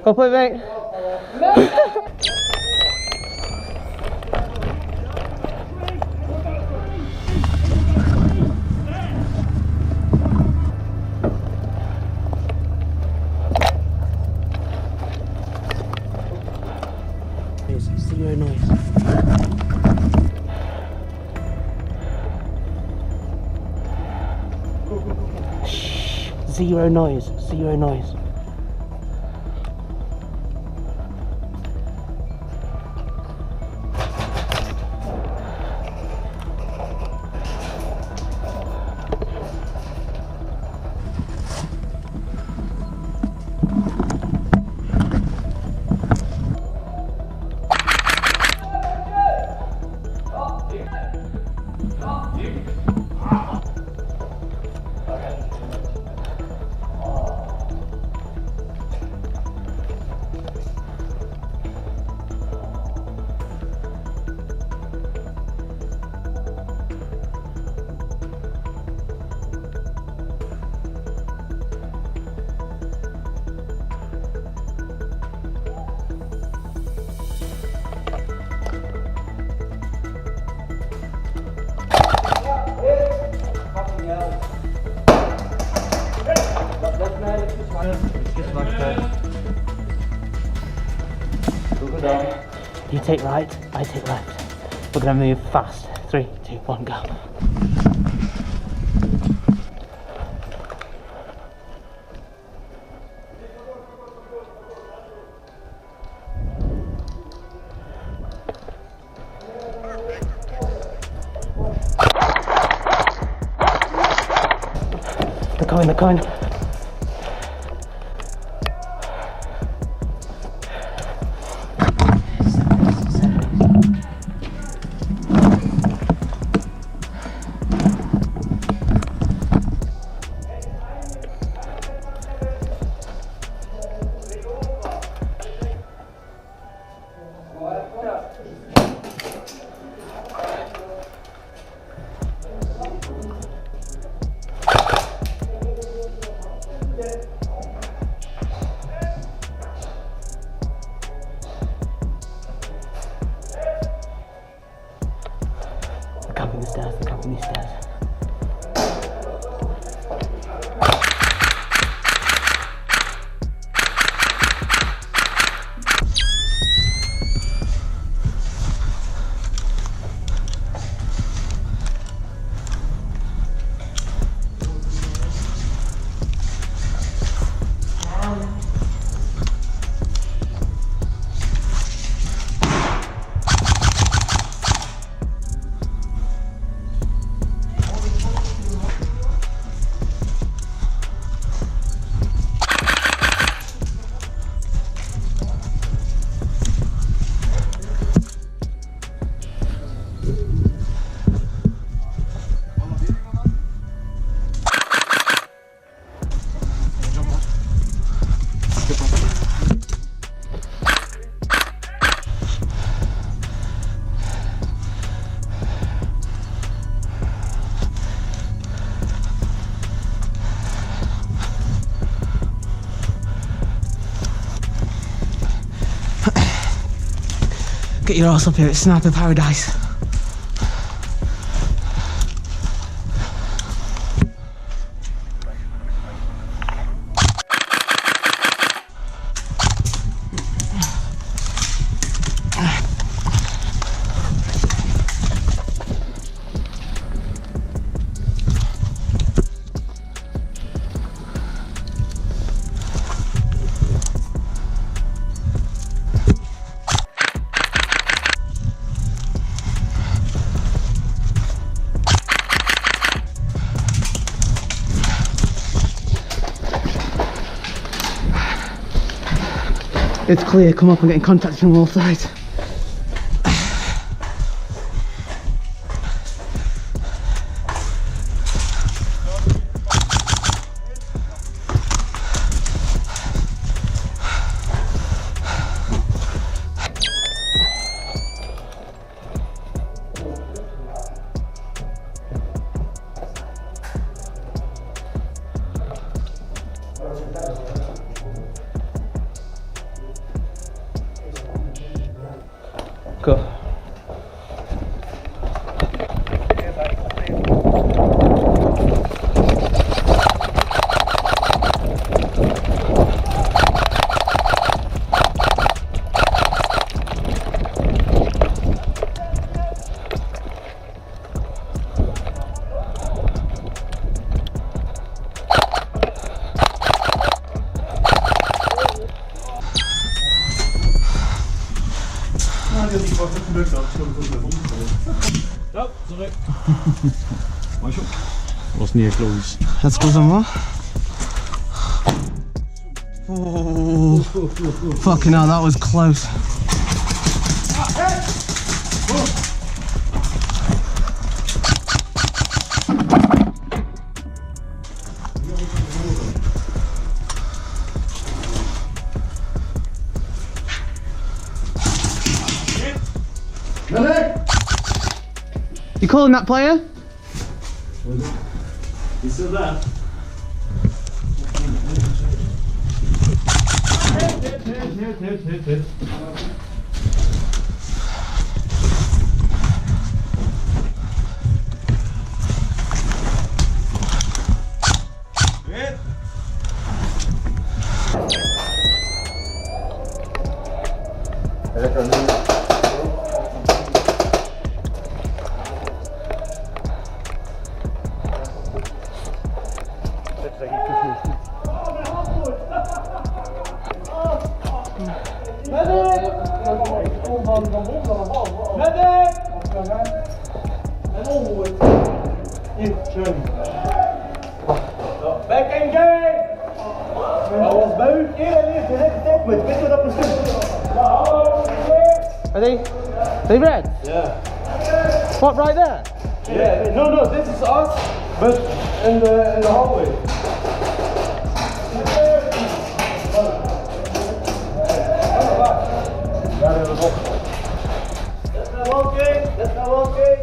Go play, mate. Zero noise. Shh. Zero noise. Zero noise. You take right, I take left. We're gonna move fast. 3, 2, 1, go. They're coming. They're coming these stairs. Get your ass up here, it's sniper paradise. It's clear, come up and get in contact from all sides. Go. Ja, sorry. Was niet echt logisch. Let's go dan maar. Oh, fucking hell, that was close. You calling that player? He's still there. Hit. Back in game! Dat was buiten. Eerlijk, direct met. Weet je dat precies? Are they red? Yeah. What, right there? Yeah. No, this is us, but in the hallway. That's not okay. That's not okay.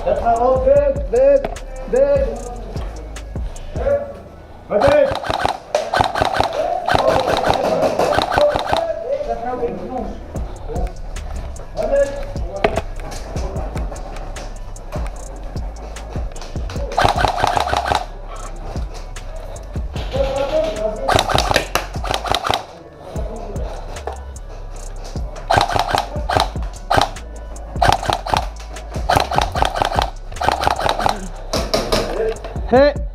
That's not okay. Big. But this. Hit.